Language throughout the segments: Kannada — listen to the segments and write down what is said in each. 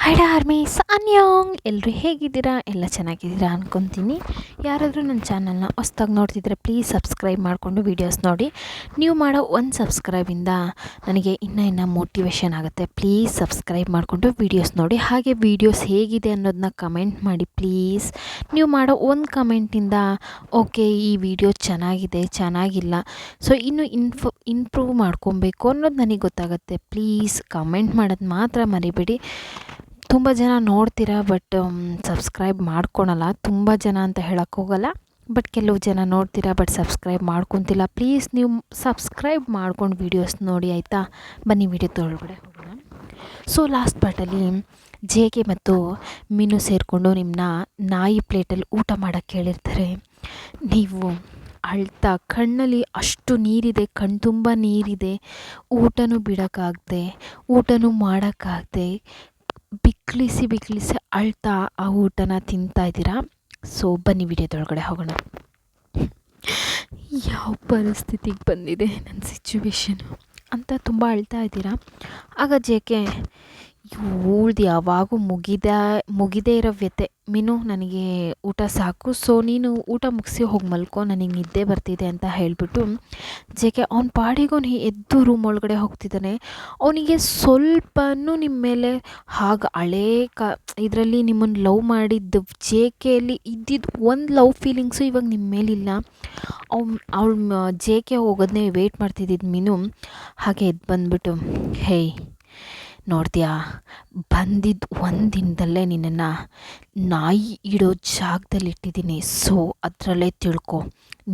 ಹೈಡ ಆರ್ಮೀಸ್ ಅನ್ಯೋಂಗ್ ಎಲ್ಲರೂ ಹೇಗಿದ್ದೀರಾ? ಎಲ್ಲ ಚೆನ್ನಾಗಿದ್ದೀರಾ ಅನ್ಕೊತೀನಿ. ಯಾರಾದರೂ ನನ್ನ ಚಾನಲ್ನ ಹೊಸ್ದಾಗಿ ನೋಡ್ತಿದ್ರೆ ಪ್ಲೀಸ್ ಸಬ್ಸ್ಕ್ರೈಬ್ ಮಾಡಿಕೊಂಡು ವೀಡಿಯೋಸ್ ನೋಡಿ. ನೀವು ಮಾಡೋ ಒಂದು ಸಬ್ಸ್ಕ್ರೈಬಿಂದ ನನಗೆ ಇನ್ನೂ ಮೋಟಿವೇಶನ್ ಆಗುತ್ತೆ. ಪ್ಲೀಸ್ ಸಬ್ಸ್ಕ್ರೈಬ್ ಮಾಡಿಕೊಂಡು ವೀಡಿಯೋಸ್ ನೋಡಿ. ಹಾಗೆ ವೀಡಿಯೋಸ್ ಹೇಗಿದೆ ಅನ್ನೋದನ್ನ ಕಮೆಂಟ್ ಮಾಡಿ ಪ್ಲೀಸ್. ನೀವು ಮಾಡೋ ಒಂದು ಕಮೆಂಟಿಂದ ಓಕೆ ಈ ವಿಡಿಯೋ ಚೆನ್ನಾಗಿದೆ, ಚೆನ್ನಾಗಿಲ್ಲ, ಸೊ ಇನ್ನೂ ಇಂಪ್ರೂವ್ ಮಾಡ್ಕೊಬೇಕು ಅನ್ನೋದು ನನಗೆ ಗೊತ್ತಾಗುತ್ತೆ. ಪ್ಲೀಸ್ ಕಮೆಂಟ್ ಮಾಡೋದು ಮಾತ್ರ ಮರಿಬೇಡಿ. ತುಂಬ ಜನ ನೋಡ್ತೀರಾ ಬಟ್ ಸಬ್ಸ್ಕ್ರೈಬ್ ಮಾಡ್ಕೊಳಲ್ಲ. ತುಂಬ ಜನ ಅಂತ ಹೇಳೋಕ್ಕೋಗಲ್ಲ, ಬಟ್ ಕೆಲವು ಜನ ನೋಡ್ತೀರಾ ಬಟ್ ಸಬ್ಸ್ಕ್ರೈಬ್ ಮಾಡ್ಕೊತಿಲ್ಲ. ಪ್ಲೀಸ್ ನೀವು ಸಬ್ಸ್ಕ್ರೈಬ್ ಮಾಡ್ಕೊಂಡು ವೀಡಿಯೋಸ್ ನೋಡಿ, ಆಯಿತಾ? ಬನ್ನಿ ವಿಡಿಯೋ ಒಳಗಡೆ ಹೋಗೋಣ. ಸೊ ಲಾಸ್ಟ್ ಪಾರ್ಟಲ್ಲಿ ಜೆ.ಕೆ ಮತ್ತು ಮೀನು ಸೇರಿಕೊಂಡು ನಿಮ್ಮನ್ನ ನಾಯಿ ಪ್ಲೇಟಲ್ಲಿ ಊಟ ಮಾಡೋಕ್ಕೆ ಹೇಳಿರ್ತಾರೆ. ನೀವು ಅಳ್ತಾ ಕಣ್ಣಲ್ಲಿ ಅಷ್ಟು ನೀರಿದೆ, ಕಣ್ಣು ತುಂಬ ನೀರಿದೆ, ಊಟನೂ ಬಿಡೋಕ್ಕಾಗದೆ, ಊಟನೂ ಮಾಡೋಕ್ಕಾಗದೆ, ಬಿಕ್ಳಿಸಿ ಅಳ್ತಾ ಆ ಊಟನ ತಿಂತಾಯಿದ್ದೀರಾ. ಸೊ ಬನ್ನಿ ವಿಡಿಯೋದೊಳಗಡೆ ಹೋಗೋಣ. ಯಾವ ಪರಿಸ್ಥಿತಿಗೆ ಬಂದಿದೆ ನನ್ನ ಸಿಚುವೇಶನು ಅಂತ ತುಂಬ ಅಳ್ತಾ ಇದ್ದೀರಾ. ಆಗ ಜೆ.ಕೆ ಇವಳ್ದು ಯಾವಾಗೂ ಮುಗಿದೇ ಇರೋ ವ್ಯತೆ, ಮೀನು ನನಗೆ ಊಟ ಸಾಕು, ಸೊ ನೀನು ಊಟ ಮುಗಿಸಿ ಹೋಗಿ ಮಲ್ಕೊ, ನನಗೆ ನಿದ್ದೆ ಬರ್ತಿದೆ ಅಂತ ಹೇಳಿಬಿಟ್ಟು ಜೆ.ಕೆ ಅವ್ನ ಪಾಡಿಗೆ ಎದ್ದು ರೂಮ್ ಒಳಗಡೆ ಹೋಗ್ತಿದ್ದಾನೆ. ಅವನಿಗೆ ಸ್ವಲ್ಪನೂ ನಿಮ್ಮ ಮೇಲೆ ಹಾಗೆ ಹಳೇ ಇದರಲ್ಲಿ ನಿಮ್ಮನ್ನು ಲವ್ ಮಾಡಿದ್ದು ಜೆ.ಕೆಯಲ್ಲಿ ಇದ್ದಿದ್ದು ಒಂದು ಲವ್ ಫೀಲಿಂಗ್ಸು ಇವಾಗ ನಿಮ್ಮ ಮೇಲಿಲ್ಲ. ಅವಳು ಜೆ.ಕೆ ಹೋಗೋದನ್ನೇ ವೆಯ್ಟ್ ಮಾಡ್ತಿದ್ದಿದ್ದು ಮೀನು ಹಾಗೆ ಎದ್ದು ಬಂದುಬಿಟ್ಟು, ಹೇಯ್ ನೋಡ್ತೀಯಾ, ಬಂದಿದ್ದು ಒಂದು ದಿನದಲ್ಲೇ ನಿನ್ನನ್ನು ನಾಯಿ ಇಡೋ ಜಾಗದಲ್ಲಿ ಇಟ್ಟಿದ್ದೀನಿ, ಸೊ ಅದರಲ್ಲೇ ತಿಳ್ಕೊ,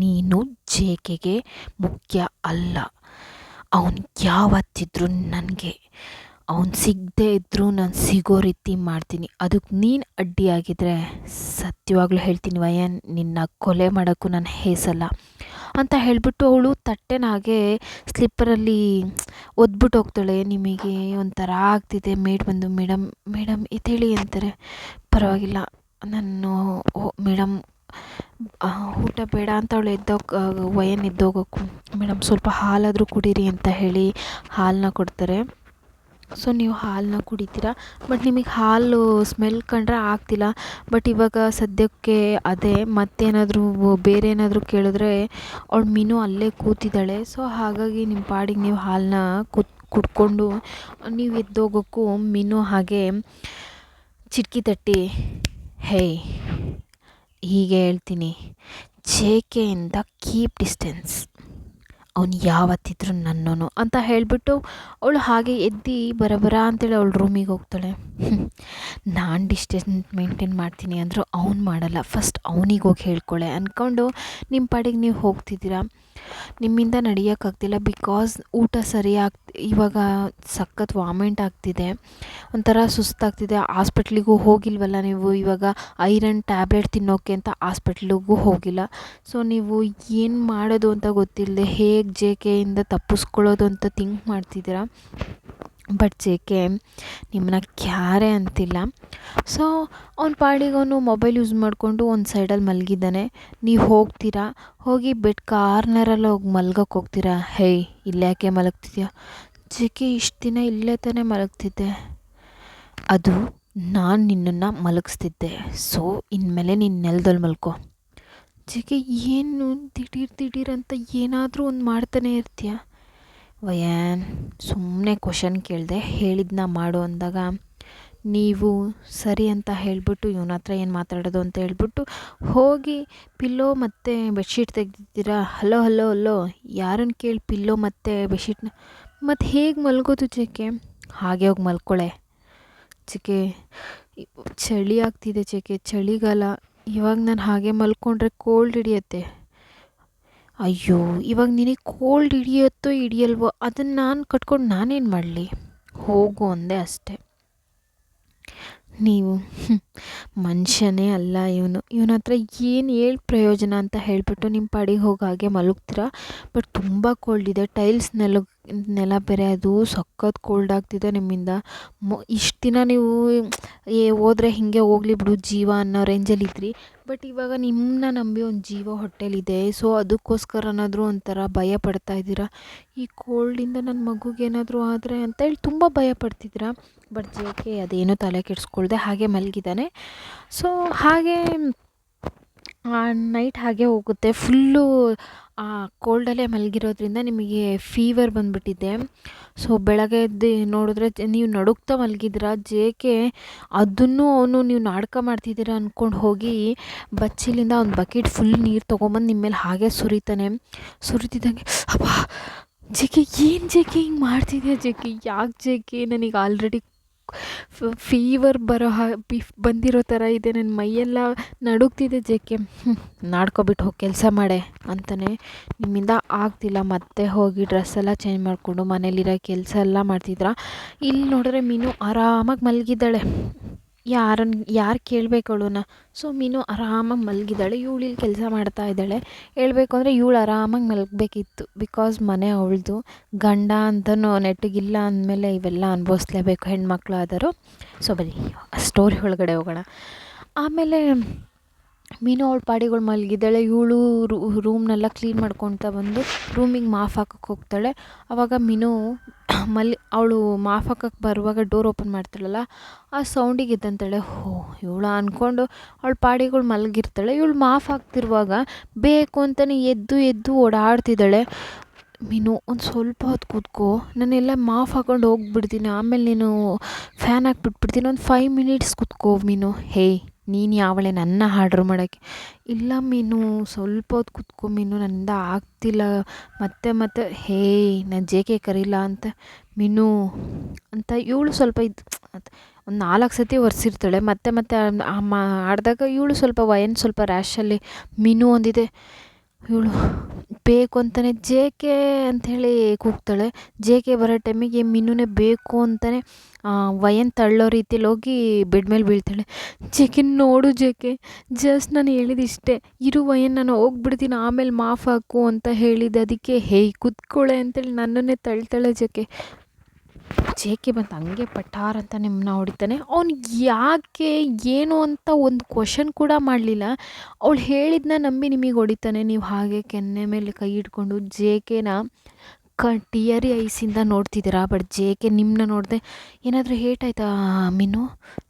ನೀನು ಜೆ.ಕೆಗೆ ಮುಖ್ಯ ಅಲ್ಲ. ಅವನು ಯಾವತ್ತಿದ್ರೂ ನನಗೆ, ಅವನು ಸಿಗದೇ ಇದ್ದರೂ ನಾನು ಸಿಗೋ ರೀತಿ ಮಾಡ್ತೀನಿ. ಅದಕ್ಕೆ ನೀನು ಅಡ್ಡಿಯಾಗಿದ್ದರೆ ಸತ್ಯವಾಗ್ಲೂ ಹೇಳ್ತೀನಿ ವಯನ್, ನಿನ್ನ ಕೊಲೆ ಮಾಡೋಕ್ಕೂ ನಾನು ಹೇಸಲ್ಲ ಅಂತ ಹೇಳಿಬಿಟ್ಟು ಅವಳು ತಟ್ಟೆನ ಹಾಗೆ ಸ್ಲಿಪ್ಪರಲ್ಲಿ ಒದ್ಬಿಟ್ಟು ಹೋಗ್ತಾಳೆ. ನಿಮಗೆ ಒಂಥರ ಆಗ್ತಿದೆ. ಬಂದು ಮೇಡಮ್ ಎದ್ದೇಳಿ ಅಂತಾರೆ. ಪರವಾಗಿಲ್ಲ, ನಾನು ಮೇಡಮ್ ಊಟ ಬೇಡ ಅಂತ ಅವಳು ವಯನ್ ಎದ್ದೋಗೋಕ್ಕೂ, ಮೇಡಮ್ ಸ್ವಲ್ಪ ಹಾಲಾದರೂ ಕುಡೀರಿ ಅಂತ ಹೇಳಿ ಹಾಲನ್ನ ಕೊಡ್ತಾರೆ. ಸೊ ನೀವು ಹಾಲನ್ನ ಕುಡಿತೀರಾ, ಬಟ್ ನಿಮಗೆ ಹಾಲು ಸ್ಮೆಲ್ ಕಂಡ್ರೆ ಆಗ್ತಿಲ್ಲ. ಬಟ್ ಇವಾಗ ಸದ್ಯಕ್ಕೆ ಅದೇ, ಮತ್ತೇನಾದರೂ ಬೇರೆ ಏನಾದರೂ ಕೇಳಿದ್ರೆ ಅವಳು ಮೀನು ಅಲ್ಲೇ ಕೂತಿದ್ದಾಳೆ. ಸೊ ಹಾಗಾಗಿ ನಿಮ್ಮ ಪಾಡಿಗೆ ನೀವು ಹಾಲನ್ನ ಕುಡ್ಕೊಂಡು ನೀವು ಎದ್ದೋಗೋಕ್ಕೂ ಮೀನು ಹಾಗೆ ಚಿಟಕಿ ತಟ್ಟಿ, ಹೇಯ್ ಹೀಗೆ ಹೇಳ್ತೀನಿ, ಜೆ.ಕೆಯಿಂದ ಕೀಪ್ ಡಿಸ್ಟೆನ್ಸ್, ಅವನು ಯಾವತ್ತಿದ್ರೂ ನನ್ನೋನು ಅಂತ ಹೇಳಿಬಿಟ್ಟು ಅವಳು ಹಾಗೆ ಎದ್ದು ಬರ ಅಂತೇಳಿ ಅವಳು ರೂಮಿಗೆ ಹೋಗ್ತಾಳೆ. ನಾನು ಡಿಸ್ಟೆನ್ಸ್ ಮೇಂಟೈನ್ ಮಾಡ್ತೀನಿ ಅಂದರೂ ಅವ್ನು ಮಾಡಲ್ಲ, ಫಸ್ಟ್ ಅವನಿಗೆ ಹೋಗಿ ಹೇಳ್ಕೊಳ್ಳೆ ಅಂದ್ಕೊಂಡು ನಿಮ್ಮ ಪಾಡಿಗೆ ನೀವು ಹೋಗ್ತಿದ್ದೀರಾ. ನಿಮ್ಮಿಂದ ನಡೆಯೋಕ್ಕಾಗ್ತಿಲ್ಲ, ಬಿಕಾಸ್ ಊಟ ಸರಿಯಾಗಿ ಇವಾಗ ಸಖತ್ ವಾಮಿಂಟ್ ಆಗ್ತಿದೆ, ಒಂಥರ ಸುಸ್ತಾಗ್ತಿದೆ. ಹಾಸ್ಪಿಟ್ಲಿಗೂ ಹೋಗಿಲ್ವಲ್ಲ ನೀವು, ಇವಾಗ ಐರನ್ ಟ್ಯಾಬ್ಲೆಟ್ ತಿನ್ನೋಕ್ಕೆ ಅಂತ ಹಾಸ್ಪಿಟ್ಲಿಗೂ ಹೋಗಿಲ್ಲ. ಸೊ ನೀವು ಏನು ಮಾಡೋದು ಅಂತ ಗೊತ್ತಿಲ್ಲದೆ ಹೇಗೆ ಜೆ.ಕೆಯಿಂದ ತಪ್ಪಿಸ್ಕೊಳ್ಳೋದು ಅಂತ ಥಿಂಕ್ ಮಾಡ್ತಿದ್ದೀರಾ. ಬಟ್ ಜೆ.ಕೆ ನಿಮ್ಮನ್ನ ಕ್ಯಾರೆ ಅಂತಿಲ್ಲ. ಸೊ ಅವ್ನ ಪಾಡಿಗೆ ಅವನು ಮೊಬೈಲ್ ಯೂಸ್ ಮಾಡಿಕೊಂಡು ಒಂದು ಸೈಡಲ್ಲಿ ಮಲಗಿದ್ದಾನೆ. ನೀವು ಹೋಗ್ತೀರಾ, ಹೋಗಿ ಬೆಡ್ ಕಾರ್ನರಲ್ಲಿ ಹೋಗಿ ಮಲ್ಗೋಕ್ಕೆ ಹೋಗ್ತೀರಾ. ಹೇಯ್ ಇಲ್ಲೇ ಯಾಕೆ ಮಲಗ್ತಿದ್ಯಾ? ಜೆ.ಕೆ ಇಷ್ಟು ದಿನ ಇಲ್ಲೇ ತಾನೇ ಮಲಗ್ತಿದ್ದೆ, ಅದು ನಾನು ನಿನ್ನನ್ನು ಮಲಗಿಸ್ತಿದ್ದೆ, ಸೊ ಇನ್ಮೇಲೆ ನೀನು ನೆಲದಲ್ಲಿ ಮಲ್ಕೋ. ಜೆ.ಕೆ ಏನು ದಿಢೀರ್ ಅಂತ ಏನಾದರೂ ಒಂದು ಮಾಡ್ತಾನೆ ಇರ್ತೀಯ ವಯನ್, ಸುಮ್ಮನೆ ಕ್ವಶನ್ ಕೇಳಿದೆ, ಹೇಳಿದ್ನ ಮಾಡು ಅಂದಾಗ ನೀವು ಸರಿ ಅಂತ ಹೇಳಿಬಿಟ್ಟು ಇವನ ಹತ್ರ ಏನು ಮಾತಾಡೋದು ಅಂತ ಹೇಳ್ಬಿಟ್ಟು ಹೋಗಿ ಪಿಲ್ಲೋ ಮತ್ತು ಬೆಡ್ಶೀಟ್ ತೆಗೆದಿದ್ದೀರಾ. ಹಲೋ ಯಾರನ್ನು ಕೇಳಿ ಪಿಲ್ಲೋ ಮತ್ತು ಬೆಡ್ಶೀಟ್ನ ಮತ್ತು ಹೇಗೆ ಮಲ್ಗೋದು ಜೆ.ಕೆ? ಹಾಗೆ ಹೋಗಿ ಮಲ್ಕೊಳ್ಳೆ. ಜೆ.ಕೆ ಚಳಿ ಆಗ್ತಿದೆ ಜೆ.ಕೆ, ಚಳಿಗಾಲ, ಇವಾಗ ನಾನು ಹಾಗೆ ಮಲ್ಕೊಂಡ್ರೆ ಕೋಲ್ಡ್ ಹಿಡಿಯತ್ತೆ. ಅಯ್ಯೋ ಇವಾಗ ನಿನಗೆ ಕೋಲ್ಡ್ ಹಿಡಿಯಲ್ವೋ, ಅದನ್ನು ನಾನು ಕಟ್ಕೊಂಡು ನಾನೇನು ಮಾಡಲಿ, ಹೋಗು ಅಂದೆ ಅಷ್ಟೆ. ನೀವು ಮನುಷ್ಯನೇ ಅಲ್ಲ ಇವನ ಹತ್ರ ಏನು ಹೇಳಿ ಪ್ರಯೋಜನ ಅಂತ ಹೇಳಿಬಿಟ್ಟು ನಿಮ್ಮ ಪಾಡಿಗೆ ಹೋಗಿ ಹಾಗೆ ಮಲಗ್ತೀರಾ. ಬಟ್ ತುಂಬ ಕೋಲ್ಡ್ ಇದೆ, ಟೈಲ್ಸ್ ನೆಲ ಬೇರೆ, ಅದು ಸಖತ್ ಕೋಲ್ಡ್ ಆಗ್ತಿದೆ ನಿಮ್ಮಿಂದ. ಇಷ್ಟು ದಿನ ನೀವು ಹೋದ್ರೆ ಹೀಗೆ ಹೋಗ್ಲಿ ಬಿಡು ಜೀವ ಅನ್ನೋ ರೇಂಜಲ್ಲಿದ್ರಿ. ಬಟ್ ಇವಾಗ ನಿಮ್ಮನ್ನ ನಂಬಿ ಒಂದು ಜೀವ ಹೊಟ್ಟೆಲಿದೆ. ಸೊ ಅದಕ್ಕೋಸ್ಕರನಾದರೂ ಒಂಥರ ಭಯ ಪಡ್ತಾ ಇದ್ದೀರಾ. ಈ ಕೋಲ್ಡಿಂದ ನನ್ನ ಮಗುಗೇನಾದರೂ ಆದರೆ ಅಂತೇಳಿ ತುಂಬ ಭಯ ಪಡ್ತಿದ್ದೀರಾ. ಬಟ್ ಜೆ ಕೆ ಅದೇನೂ ತಲೆ ಕೆಡಿಸ್ಕೊಳ್ದೆ ಹಾಗೆ ಮಲಗಿದ್ದಾನೆ. ಸೊ ಹಾಗೆ ನೈಟ್ ಹಾಗೆ ಹೋಗುತ್ತೆ. ಫುಲ್ಲು ಕೋಲ್ಡಲ್ಲೇ ಮಲಗಿರೋದ್ರಿಂದ ನಿಮಗೆ ಫೀವರ್ ಬಂದುಬಿಟ್ಟಿದೆ. ಸೊ ಬೆಳಗ್ಗೆ ಎದ್ದು ನೋಡಿದ್ರೆ ನೀವು ನಡುಗ್ತಾ ಮಲಗಿದ್ದೀರ. ಜೆ ಕೆ ಅದನ್ನು ಅವನು ನೀವು ನಾಟಕ ಮಾಡ್ತಿದ್ದೀರ ಅಂದ್ಕೊಂಡು ಹೋಗಿ ಬಚ್ಚಲಿಂದ ಒಂದು ಬಕೆಟ್ ಫುಲ್ ನೀರು ತೊಗೊಂಬಂದು ನಿಮ್ಮ ಮೇಲೆ ಹಾಗೆ ಸುರಿತಿದ್ದಂಗೆ ಅಪ್ಪ ಜೆ ಕೆ ಏನು ಜೆ ಕೆ ಹಿಂಗೆ ಮಾಡ್ತಿದ್ಯಾ ಜೆ ಕೆ, ಯಾಕೆ ಜೆ ಕೆ, ನನಗೆ ಆಲ್ರೆಡಿ ಫೀವರ್ ಬಂದಿರೋ ಥರ ಇದೆ, ನನ್ನ ಮೈಯೆಲ್ಲ ನಡುಗ್ತಿದೆ ಜೆ ಕೆ. ನಾಡ್ಕೊಬಿಟ್ಟು ಹೋಗಿ ಕೆಲಸ ಮಾಡೆ ಅಂತಾನೆ. ನಿಮ್ಮಿಂದ ಆಗ್ತಿಲ್ಲ. ಮತ್ತೆ ಹೋಗಿ ಡ್ರೆಸ್ಸೆಲ್ಲ ಚೇಂಜ್ ಮಾಡಿಕೊಂಡು ಮನೇಲಿರೋ ಕೆಲಸ ಎಲ್ಲ ಮಾಡ್ತಿದ್ರ. ಇಲ್ಲಿ ನೋಡಿದ್ರೆ ಮೀನು ಆರಾಮಾಗಿ ಮಲಗಿದ್ದಾಳೆ. ಯಾರು ಕೇಳಬೇಕು ಅವಳನ್ನ. ಸೊ ಮೀನು ಆರಾಮಾಗಿ ಮಲಗಿದ್ದಾಳೆ. ಇವಳು ಇಲ್ಲಿ ಕೆಲಸ ಮಾಡ್ತಾ ಇದ್ದಾಳೆ. ಹೇಳ್ಬೇಕು ಅಂದರೆ ಇವಳು ಆರಾಮಾಗಿ ಮಲಗಬೇಕಿತ್ತು. ಬಿಕಾಸ್ ಮನೆ ಅವಳದು. ಗಂಡ ಅಂತನೂ ನೆಟ್ಟಿಗಿಲ್ಲ ಅಂದಮೇಲೆ ಇವೆಲ್ಲ ಅನುಭವಿಸ್ಲೇಬೇಕು ಹೆಣ್ಮಕ್ಳು ಆದರೂ. ಸೊ ಬನ್ನಿ ಸ್ಟೋರಿ ಒಳಗಡೆ ಹೋಗೋಣ. ಆಮೇಲೆ ಮೀನು ಅವಳ ಪಾಡಿಗಳು ಮಲಗಿದ್ದಾಳೆ. ಇವಳು ರೂಮ್ನೆಲ್ಲ ಕ್ಲೀನ್ ಮಾಡ್ಕೊಳ್ತಾ ಬಂದು ರೂಮಿಗೆ ಮಾಫ್ ಹಾಕಕ್ಕೆ ಹೋಗ್ತಾಳೆ. ಆವಾಗ ಮೀನು ಅವಳು ಮಾಫ್ ಹಾಕಕ್ಕೆ ಬರುವಾಗ ಡೋರ್ ಓಪನ್ ಮಾಡ್ತಾಳಲ್ಲ, ಆ ಸೌಂಡಿಗೆ ಎದ್ದಂತಾಳೆ. ಇವಳು ಅಂದ್ಕೊಂಡು ಅವಳ ಪಾಡಿಗಳು ಮಲಗಿರ್ತಾಳೆ. ಇವಳು ಮಾಫ್ ಹಾಕ್ತಿರುವಾಗ ಬೇಕು ಅಂತಲೇ ಎದ್ದು ಓಡಾಡ್ತಿದ್ದಾಳೆ. ಮೀನು ಒಂದು ಸ್ವಲ್ಪ ಹೊತ್ತು ಕೂತ್ಕೋ, ನಾನೆಲ್ಲ ಮಾಫ್ ಹಾಕೊಂಡು ಹೋಗ್ಬಿಡ್ತೀನಿ, ಆಮೇಲೆ ನೀನು ಫ್ಯಾನ್ ಹಾಕ್ಬಿಟ್ಬಿಡ್ತೀನಿ, ಒಂದು 5 ಮಿನಿಟ್ಸ್ ಕೂತ್ಕೋ ಮೀನು. ನೀನು ಯಾವಳೆ ನನ್ನ ಆರ್ಡ್ರ್ ಮಾಡೋಕ್ಕೆ? ಇಲ್ಲ ಮೀನು ಸ್ವಲ್ಪ ಹೊತ್ತು ಕೂತ್ಕೋ ಮೀನು, ನನ್ನಿಂದ ಆಗ್ತಿಲ್ಲ, ಮತ್ತೆ ನಾನು ಜೆ ಕೆ ಕರೀಲ್ಲ ಅಂತ ಮೀನು ಅಂತ ಇವಳು ಸ್ವಲ್ಪ ಒಂದು 4 ಸತಿ ಒರೆಸಿರ್ತಾಳೆ. ಮತ್ತೆ ಆಡಿದಾಗ ಇವಳು ಸ್ವಲ್ಪ ಸ್ವಲ್ಪ ರ್ಯಾಶಲ್ಲಿ ಮೀನು ಒಂದಿದೆ. ಇವಳು ಬೇಕು ಅಂತಲೇ ಜೆ ಕೆ ಅಂಥೇಳಿ ಕೂಗ್ತಾಳೆ. ಜೆ ಕೆ ಬರೋ ಟೈಮಿಗೆ ಮೀನುನೇ ಬೇಕು ಅಂತಲೇ ವಯನ್ ತಳ್ಳೋ ರೀತಿಲಿ ಹೋಗಿ ಬೆಡ್ ಮೇಲೆ ಬೀಳ್ತಾಳೆ. ಜೆ ಕೆ ನೋಡು ಜೆ ಕೆ, ಜಸ್ಟ್ ನಾನು ಹೇಳಿದಿಷ್ಟೇ, ಇರು ವಯನ್ ನಾನು ಹೋಗ್ಬಿಡ್ತೀನಿ ಆಮೇಲೆ ಮಾಫ್ ಹಾಕು ಅಂತ ಹೇಳಿದ್ದೆ, ಅದಕ್ಕೆ ಕೂತ್ಕೊಳ್ಳೆ ಅಂತೇಳಿ ನನ್ನನ್ನೇ ತಳ್ತಾಳೆ ಜೆ ಕೆ ಬಂತು ಹಂಗೆ ಪಠಾರ್ ಅಂತ ನಿಮ್ಮನ್ನ ಹೊಡಿತಾನೆ. ಅವ್ನು ಯಾಕೆ ಏನು ಅಂತ ಒಂದು ಕ್ವಶನ್ ಕೂಡ ಮಾಡಲಿಲ್ಲ. ಅವಳು ಹೇಳಿದ್ನ ನಂಬಿ ನಿಮಗೆ ಹೊಡಿತಾನೆ. ನೀವು ಹಾಗೆ ಕೆನ್ನೆ ಮೇಲೆ ಕೈ ಇಟ್ಕೊಂಡು ಜೆ ಕೆನ ಟಿಯರಿ ಐಸಿಂದ ನೋಡ್ತಿದ್ದೀರಾ. ಬಟ್ ಜೆ ಕೆ ನಿಮ್ಮನ್ನ ನೋಡಿದೆ ಏನಾದರೂ ಹೇಟಾಯ್ತಾ ಮೀನು?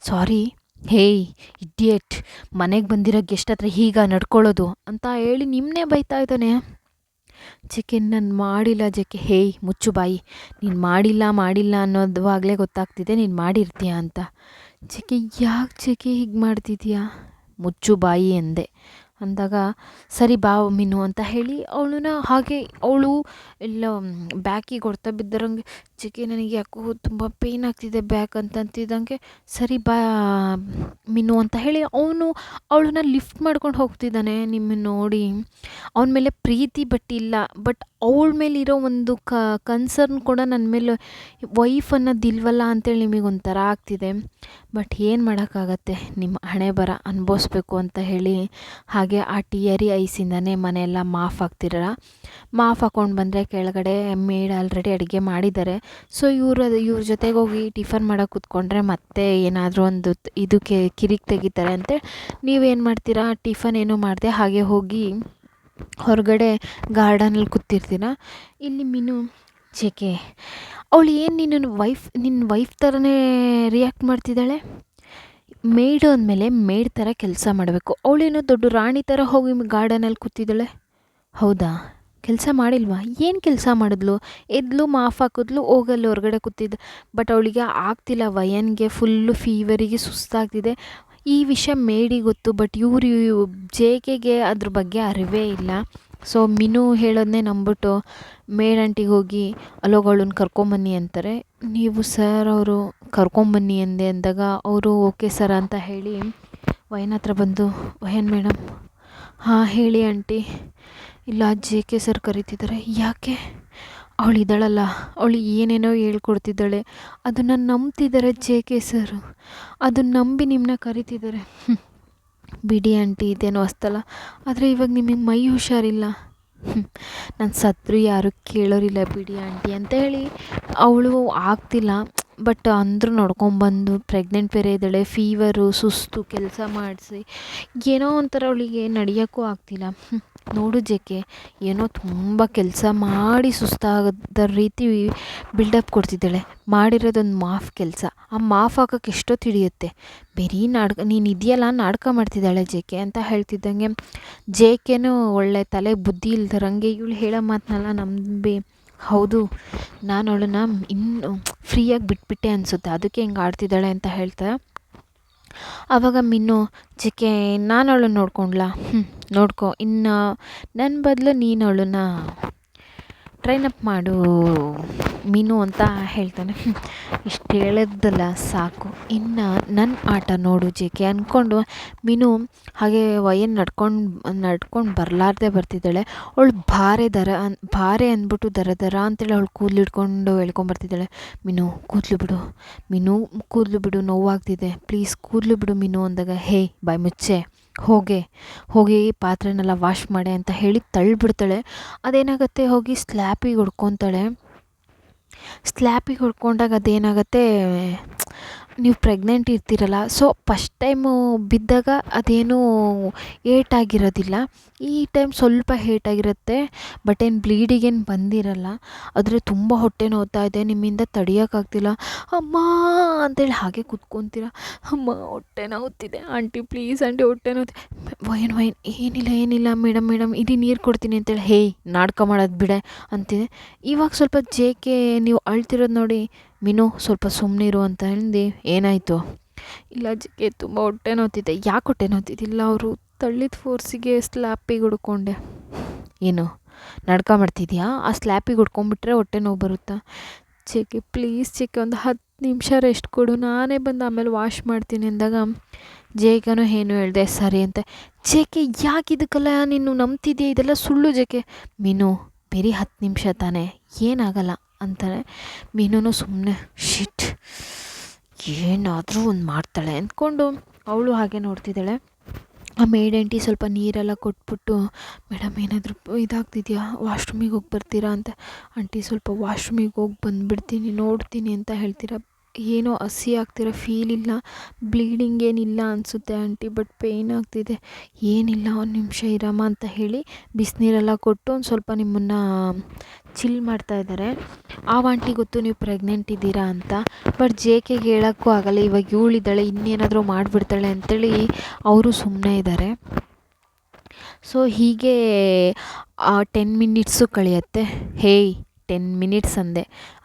ಸಾರಿ ಇಡಿಯಟ್, ಮನೆಗೆ ಬಂದಿರೋ ಗೆಸ್ಟ್ ಹತ್ರ ಹೀಗ ನಡ್ಕೊಳ್ಳೋದು ಅಂತ ಹೇಳಿ ನಿಮ್ಮನ್ನೇ ಬೈತಾ ಇದ್ದಾನೆ. ಜೆ ಕೆ ನಾನು ಮಾಡಿಲ್ಲ ಜೆ ಕೆ. ಮುಚ್ಚು ಬಾಯಿ, ನೀನು ಮಾಡಿಲ್ಲ ಅನ್ನೋದುವಾಗಲೇ ಗೊತ್ತಾಗ್ತಿದೆ ನೀನು ಮಾಡಿರ್ತೀಯ ಅಂತ. ಜೆ ಕೆ ಯಾಕೆ ಜೆ ಕೆ ಹೀಗೆ ಮಾಡ್ತಿದ್ಯಾ? ಮುಚ್ಚು ಬಾಯಿ ಅಂದಾಗ ಸರಿ ಬಾ ಮೀನು ಅಂತ ಹೇಳಿ ಹಾಗೆ ಅವಳು ಎಲ್ಲ ಬ್ಯಾಕಿಗೆ ಹೊಡ್ತಾ ಬಿದ್ದರಂಗೆ ಜೆ ಕೆ ನನಗೆ ಯಾಕೋ ತುಂಬ ಪೇಯ್ನ್ ಆಗ್ತಿದೆ ಬ್ಯಾಕ್ ಅಂತಿದ್ದಂಗೆ ಸರಿ ಬಾ ಮೀನು ಅಂತ ಹೇಳಿ ಅವಳನ್ನ ಲಿಫ್ಟ್ ಮಾಡ್ಕೊಂಡು ಹೋಗ್ತಿದ್ದಾನೆ. ನಿಮ್ಮನ್ನು ನೋಡಿ ಅವನ ಮೇಲೆ ಪ್ರೀತಿ ಬಟ್ ಅವಳ ಮೇಲಿರೋ ಒಂದು ಕನ್ಸರ್ನ್ ಕೂಡ ನನ್ನ ಮೇಲೆ ವೈಫ್ ಅನ್ನೋದಿಲ್ವಲ್ಲ ಅಂತೇಳಿ ನಿಮಗೊಂಥರ ಆಗ್ತಿದೆ. ಬಟ್ ಏನು ಮಾಡೋಕ್ಕಾಗತ್ತೆ, ನಿಮ್ಮ ಹಣೆ ಬರ ಅನುಭವಿಸ್ಬೇಕು ಅಂತ ಹೇಳಿ ಹಾಗೆ ಆ ಟಿಯರಿ ಐಸಿಂದನೇ ಮನೆಯೆಲ್ಲ ಮಾಫ್ ಹಾಕ್ಕೊಂಡು ಬಂದರೆ ಕೆಳಗಡೆ ಮೇಡ್ ಆಲ್ರೆಡಿ ಅಡುಗೆ ಮಾಡಿದ್ದಾರೆ. ಸೊ ಇವ್ರ ಜೊತೆಗೆ ಹೋಗಿ ಟಿಫನ್ ಮಾಡೋಕೆ ಕೂತ್ಕೊಂಡ್ರೆ ಮತ್ತೆ ಏನಾದರೂ ಒಂದು ಕಿರಿಕ್ ತೆಗಿತಾರೆ ಅಂತ ನೀವೇನು ಮಾಡ್ತೀರಾ? ಟಿಫನ್ ಏನೂ ಮಾಡದೆ ಹಾಗೆ ಹೋಗಿ ಹೊರಗಡೆ ಗಾರ್ಡನಲ್ಲಿ ಕೂತಿರ್ತೀರ. ಇಲ್ಲಿ ಮೀನು ಜೆ ಕೆ ಅವಳು ಏನು ನಿನ್ನ ವೈಫ್ ಥರನೇ ರಿಯಾಕ್ಟ್ ಮಾಡ್ತಿದ್ದಾಳೆ. ಮೇಡು ಅಂದಮೇಲೆ ಮೇಡ್ ಥರ ಕೆಲಸ ಮಾಡಬೇಕು. ಅವಳೇನೋ ದೊಡ್ಡ ರಾಣಿ ಥರ ಹೋಗಿ ಗಾರ್ಡನಲ್ಲಿ ಕೂತಿದ್ದಾಳೆ. ಹೌದಾ? ಕೆಲಸ ಮಾಡಿಲ್ವಾ? ಏನು ಕೆಲಸ ಮಾಡಿದ್ಲು? ಎದ್ಲು ಮಾಫ್ ಹಾಕಿದ್ಲು, ಹೋಗಲ್ಲಿ ಹೊರಗಡೆ ಕೂತಿದ್ದ. ಬಟ್ ಅವಳಿಗೆ ಆಗ್ತಿಲ್ಲ, ವಯನ್ಗೆ ಫುಲ್ಲು ಫೀವರಿಗೆ ಸುಸ್ತಾಗ್ತಿದೆ. ಈ ವಿಷಯ ಮೇಡಿಗೆ ಗೊತ್ತು. ಬಟ್ ಜೆ ಕೆಗೆ ಅದ್ರ ಬಗ್ಗೆ ಅರಿವೇ ಇಲ್ಲ. ಸೊ ಮೀನು ಹೇಳೋದನ್ನೇ ನಂಬಿಟ್ಟು ಮೇಡ್ ಆಂಟಿಗೆ ಹೋಗಿ ಅಲ್ಲೋಗಳನ್ನ ಕರ್ಕೊಂಬನ್ನಿ ಅಂತಾರೆ. ನೀವು ಸರ್ ಅವರು ಕರ್ಕೊಂಬನ್ನಿ ಅಂದಾಗ ಅವರು ಓಕೆ ಸರ್ ಅಂತ ಹೇಳಿ ವಯನ್ ಹತ್ರ ಬಂದು, ವಯನ್ ಮೇಡಮ್, ಹಾಂ ಹೇಳಿ ಆಂಟಿ. ಇಲ್ಲ ಜೆ ಕೆ ಸರ್ ಕರೀತಿದ್ದಾರೆ. ಯಾಕೆ? ಅವಳಿದ್ದಾಳಲ್ಲ, ಅವಳು ಏನೇನೋ ಹೇಳ್ಕೊಡ್ತಿದ್ದಾಳೆ, ಅದನ್ನು ನಂಬ್ತಿದ್ದಾರೆ ಜೆ ಕೆ ಸರು, ಅದನ್ನು ನಂಬಿ ನಿಮ್ಮನ್ನ ಕರೀತಿದ್ದಾರೆ. ಬಿಡಿ ಆಂಟಿ, ಇದೇನೋ ಹೊಸ್ತಲ್ಲ. ಆದರೆ ಇವಾಗ ನಿಮಗೆ ಮೈ ಹುಷಾರಿಲ್ಲ. ನಾನು ಸತ್ರು ಯಾರು ಕೇಳೋರಿಲ್ಲ ಬಿಡಿ ಆಂಟಿ ಅಂತ ಹೇಳಿ ಅವಳು ಆಗ್ತಿಲ್ಲ. ಬಟ್ ಅಂದರೂ ನೋಡ್ಕೊಂಬಂದು ಪ್ರೆಗ್ನೆಂಟ್ ಬೇರೆ ಇದ್ದಾಳೆ, ಫೀವರು, ಸುಸ್ತು, ಕೆಲಸ ಮಾಡಿಸಿ ಏನೋ ಒಂಥರ ಅವಳಿಗೆ ನಡೆಯೋಕ್ಕೂ ಆಗ್ತಿಲ್ಲ. ನೋಡು ಜೇಕೆ ಏನೋ ತುಂಬ ಕೆಲಸ ಮಾಡಿ ಸುಸ್ತಾಗದ ರೀತಿ ಬಿಲ್ಡಪ್ ಕೊಡ್ತಿದ್ದಾಳೆ. ಮಾಡಿರೋದೊಂದು ಮಾಫ್ ಕೆಲಸ, ಆ ಮಾಫ್ ಹಾಕೋಕ್ಕೆ ಎಷ್ಟೊತ್ತು ಹಿಡಿಯುತ್ತೆ, ಬರೀ ನೀನು ಇದೆಯಲ್ಲ ನಾಟಕ ಮಾಡ್ತಿದ್ದಾಳೆ ಜೇಕೆ ಅಂತ ಹೇಳ್ತಿದ್ದಂಗೆ ಜೇಕೆನೂ ಒಳ್ಳೆ ತಲೆ ಬುದ್ಧಿ ಇಲ್ದರಂಗೆ ಇವಳು ಹೇಳೋ ಮಾತನ್ನೆಲ್ಲ ನಂಬಿ ಹೌದು ನಾನು ಅವಳನ್ನ ಇನ್ನು ಫ್ರೀಯಾಗಿ ಬಿಟ್ಬಿಟ್ಟೆ ಅನಿಸುತ್ತೆ, ಅದಕ್ಕೆ ಹಿಂಗೆ ಆಡ್ತಿದ್ದಾಳೆ ಅಂತ ಹೇಳ್ತಾ ಆವಾಗ ಮಿನ್ನು ಜೇಕೆ ನಾನು ಅವಳನ್ನ ನೋಡ್ಕೊಂಡ್ಲಾ, ನೋಡ್ಕೊ, ಇನ್ನು ನನ್ನ ಬದಲು ನೀನು ಅವಳನ್ನ ಟ್ರೈನಪ್ ಮಾಡು ಮೀನು ಅಂತ ಹೇಳ್ತಾನೆ. ಇಷ್ಟು ಹೇಳಿದ್ದಲ್ಲ ಸಾಕು, ಇನ್ನು ನನ್ನ ಆಟ ನೋಡು ಜೇಕೆ ಅಂದ್ಕೊಂಡು ಮೀನು ಹಾಗೆ ವಯನ್ ನಡ್ಕೊಂಡು ಬರಲಾರ್ದೆ ಬರ್ತಿದ್ದಾಳೆ. ಅವಳು ಭಾರೆ ಅಂದ್ಬಿಟ್ಟು ದರ ಅಂತೇಳಿ ಅವಳು ಕೂದಲು ಹಿಡ್ಕೊಂಡು ಎಳ್ಕೊಂಬರ್ತಿದ್ದಾಳೆ. ಮೀನು ಕೂದಲು ಬಿಡು, ಮೀನು ಕೂದಲು ಬಿಡು, ನೋವಾಗ್ತಿದೆ, ಪ್ಲೀಸ್ ಕೂದಲು ಬಿಡು ಮೀನು ಅಂದಾಗ ಹೇ ಬಾಯ್ ಮುಚ್ಚೆ, ಹೋಗಿ ಪಾತ್ರೆನೆಲ್ಲ ವಾಶ್ ಮಾಡೆ ಅಂತ ಹೇಳಿ ತಳ್ಳಿಬಿಡ್ತಾಳೆ. ಅದೇನಾಗುತ್ತೆ, ಹೋಗಿ ಸ್ಲ್ಯಾಪಿಗೆ ಹೊಡ್ಕೊಂಡಾಗ ಅದೇನಾಗುತ್ತೆ, ನೀವು ಪ್ರೆಗ್ನೆಂಟ್ ಇರ್ತೀರಲ್ಲ, ಸೊ ಫಸ್ಟ್ ಟೈಮು ಬಿದ್ದಾಗ ಅದೇನೂ ಏಟಾಗಿರೋದಿಲ್ಲ, ಈ ಟೈಮ್ ಸ್ವಲ್ಪ ಏಟಾಗಿರುತ್ತೆ, ಬಟ್ ಏನು ಬ್ಲೀಡಿಗೇನು ಬಂದಿರಲ್ಲ. ಆದರೆ ತುಂಬ ಹೊಟ್ಟೆ ನೋವ್ತಾ ಇದೆ, ನಿಮ್ಮಿಂದ ತಡೆಯೋಕ್ಕಾಗ್ತಿಲ್ಲ ಅಮ್ಮ ಅಂತೇಳಿ ಹಾಗೆ ಕೂತ್ಕೊತೀರ. ಅಮ್ಮ ಹೊಟ್ಟೆ ನೋವ್ತಿದೆ ಆಂಟಿ, ಪ್ಲೀಸ್ ಆಂಟಿ ಹೊಟ್ಟೆ ನೋವ್ತಿದೆ. ವಯನ್ ಏನಿಲ್ಲ ಮೇಡಮ್ ಇಡೀ ನೀರು ಕೊಡ್ತೀನಿ ಅಂತೇಳಿ ಹೇಯ್ ನಾಟಕ ಮಾಡೋದು ಬಿಡೆ ಅಂತಿದೆ. ಇವಾಗ ಸ್ವಲ್ಪ ಜೇಕೆ ನೀವು ಅಳ್ತಿರೋದು ನೋಡಿ ಮೀನು ಸ್ವಲ್ಪ ಸುಮ್ಮನಿರು ಅಂತ ಹೇಳಿ ಏನಾಯಿತು, ಇಲ್ಲ ಜೇಕೆ ತುಂಬ ಹೊಟ್ಟೆ ನೋವ್ತಿದೆ. ಯಾಕೆ ಹೊಟ್ಟೆ ನೋವ್ತಿದ್ದಿಲ್ಲ, ಅವರು ತಳ್ಳಿದ ಫೋರ್ಸಿಗೆ ಸ್ಲ್ಯಾಪಿಗೆ ಹೊಡ್ಕೊಂಡೆ. ಏನು ನಾಟಕ ಮಾಡ್ತಿದ್ಯಾ, ಆ ಸ್ಲ್ಯಾಪಿಗೆ ಹೊಡ್ಕೊಂಬಿಟ್ರೆ ಹೊಟ್ಟೆ ನೋವು ಬರುತ್ತಾ? ಜೇಕೆ ಪ್ಲೀಸ್ ಜೇಕೆ ಒಂದು 10 ನಿಮಿಷ ರೆಸ್ಟ್ ಕೊಡು, ನಾನೇ ಬಂದು ಆಮೇಲೆ ವಾಶ್ ಮಾಡ್ತೀನಿ ಅಂದಾಗ ಜೇಕೆನೂ ಏನು ಹೇಳಿದೆ ಸರಿ ಅಂತ. ಜೇಕೆ ಯಾಕೆ ಇದಕ್ಕೆಲ್ಲ ನೀನು ನಂಬ್ತಿದ್ಯಾ, ಇದೆಲ್ಲ ಸುಳ್ಳು ಜೇಕೆ. ಮೀನು ಬರೀ 10 ನಿಮಿಷ ತಾನೇ, ಏನಾಗಲ್ಲ ಅಂತಾನೆ. ಮೀನೂ ಸುಮ್ಮನೆ ಶಿಟ್ ಏನಾದರೂ ಒಂದು ಮಾಡ್ತಾಳೆ ಅಂದ್ಕೊಂಡು ಅವಳು ಹಾಗೆ ನೋಡ್ತಿದ್ದಾಳೆ. ಆ ಮೇಡ್ ಆಂಟಿ ಸ್ವಲ್ಪ ನೀರೆಲ್ಲ ಕೊಟ್ಬಿಟ್ಟು ಮೇಡಮ್ ಏನಾದರೂ ಇದಾಗ್ತಿದೆಯಾ, ವಾಶ್ರೂಮಿಗೆ ಹೋಗಿ ಬರ್ತೀರಾ ಅಂತ. ಆಂಟಿ ಸ್ವಲ್ಪ ವಾಶ್ರೂಮಿಗೆ ಹೋಗಿ ಬಂದುಬಿಡ್ತೀನಿ, ನೋಡ್ತೀನಿ ಅಂತ ಹೇಳ್ತೀರಾ. ಏನೋ ಹಸಿ ಆಗ್ತಿರೋ ಫೀಲ್ ಇಲ್ಲ, ಬ್ಲೀಡಿಂಗ್ ಏನಿಲ್ಲ ಅನಿಸುತ್ತೆ ಆಂಟಿ, ಬಟ್ ಪೇಯ್ನ್ ಆಗ್ತಿದೆ. ಏನಿಲ್ಲ, ಒಂದು ನಿಮಿಷ ಇರಮ್ಮ ಅಂತ ಹೇಳಿ ಬಿಸಿನೀರೆಲ್ಲ ಕೊಟ್ಟು ಒಂದು ಸ್ವಲ್ಪ ನಿಮ್ಮನ್ನು ಚಿಲ್ ಮಾಡ್ತಾಯಿದ್ದಾರೆ. ಆ ಆಂಟಿ ಗೊತ್ತು ನೀವು ಪ್ರೆಗ್ನೆಂಟ್ ಇದ್ದೀರಾ ಅಂತ, ಬಟ್ ಜೇಕೆಗೆ ಹೇಳೋಕ್ಕೂ ಆಗಲ್ಲ, ಇವಾಗ ಇವಳಿದ್ದಾಳೆ ಇನ್ನೇನಾದರೂ ಮಾಡಿಬಿಡ್ತಾಳೆ ಅಂಥೇಳಿ ಅವರು ಸುಮ್ಮನೆ ಇದ್ದಾರೆ. ಸೊ ಹೀಗೆ 10 ಮಿನಿಟ್ಸು ಕಳೆಯುತ್ತೆ. ಹೇಯ್ 10 ಮಿನಿಟ್ಸ್ ಅಂದೆ,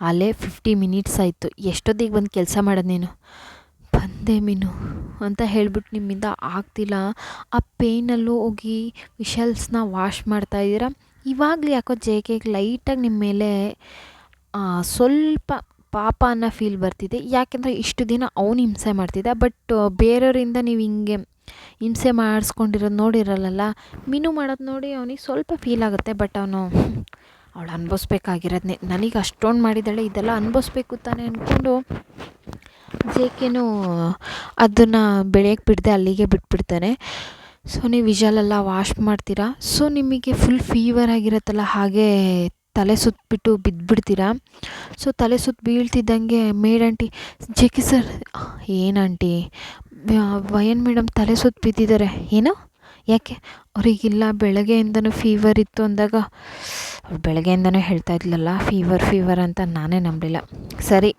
ಅಲ್ಲೇ 50 ಮಿನಿಟ್ಸ್ ಆಯಿತು, ಎಷ್ಟೊತ್ತಿಗೆ ಬಂದು ಕೆಲಸ ಮಾಡೋದು ನೀನು? ಬಂದೆ ಮೀನು ಅಂತ ಹೇಳ್ಬಿಟ್ಟು ನಿಮ್ಮಿಂದ ಆಗ್ತಿಲ್ಲ, ಆ ಪೇಯ್ನಲ್ಲೂ ಹೋಗಿ ವಿಷಲ್ಸ್ನ ವಾಶ್ ಮಾಡ್ತಾಯಿದ್ದೀರಾ. ಇವಾಗಲೇ ಯಾಕೋ ಜೇಕೆಗೆ ಲೈಟಾಗಿ ನಿಮ್ಮ ಮೇಲೆ ಸ್ವಲ್ಪ ಪಾಪ ಅನ್ನೋ ಫೀಲ್ ಬರ್ತಿದೆ. ಯಾಕೆಂದರೆ ಇಷ್ಟು ದಿನ ಅವನು ಹಿಂಸೆ ಮಾಡ್ತಿದ್ದ, ಬಟ್ ಬೇರೆಯವರಿಂದ ನೀವು ಹಿಂಗೆ ಹಿಂಸೆ ಮಾಡಿಸ್ಕೊಂಡಿರೋದು ನೋಡಿರಲ್ಲ, ಮೀನು ಮಾಡೋದು ನೋಡಿ ಅವನಿಗೆ ಸ್ವಲ್ಪ ಫೀಲ್ ಆಗುತ್ತೆ. ಬಟ್ ಅವಳು ಅನುಭವಿಸ್ಬೇಕಾಗಿರೋದನ್ನೇ, ನನಗೆ ಅಷ್ಟೊಂದು ಮಾಡಿದ್ದಾಳೆ, ಇದೆಲ್ಲ ಅನುಭವಿಸ್ಬೇಕು ತಾನೆ ಅಂದ್ಕೊಂಡು ಜೇಕೆನೂ ಅದನ್ನು ಬೆಳೆಯೋಕ್ಕೆ ಬಿಡದೆ ಅಲ್ಲಿಗೆ ಬಿಟ್ಬಿಡ್ತಾನೆ. ಸೊ ನೀವು ವಿಷಲೆಲ್ಲ ವಾಶ್ ಮಾಡ್ತೀರಾ, ಸೊ ನಿಮಗೆ ಫುಲ್ ಫೀವರ್ ಆಗಿರುತ್ತಲ್ಲ, ಹಾಗೆ ತಲೆ ಸುತ್ತಬಿಟ್ಟು ಬಿದ್ದುಬಿಡ್ತೀರಾ. ಸೊ ತಲೆ ಸುತ್ತ ಬೀಳ್ತಿದ್ದಂಗೆ ಮೇಡ್ ಆಂಟಿ ಜೇಕೆ ಸರ್, ಏನು ಆಂಟಿ ವಯನ್ ಮೇಡಮ್ ತಲೆ ಸುತ್ತ ಬಿದ್ದಿದ್ದಾರೆ, ಏನು ಯಾಕೆ? ಅವರಿಗಿಲ್ಲ ಬೆಳಗ್ಗೆಯಿಂದನೂ ಫೀವರ್ ಇತ್ತು ಅಂದಾಗ ಅವ್ಳು ಬೆಳಗ್ಗೆಯಿಂದನೂ ಹೇಳ್ತಾ ಇದ್ಲಲ್ಲ ಫೀವರ್ ಅಂತ, ನಾನೇ ನಂಬಲಿಲ್ಲ. ಸರಿ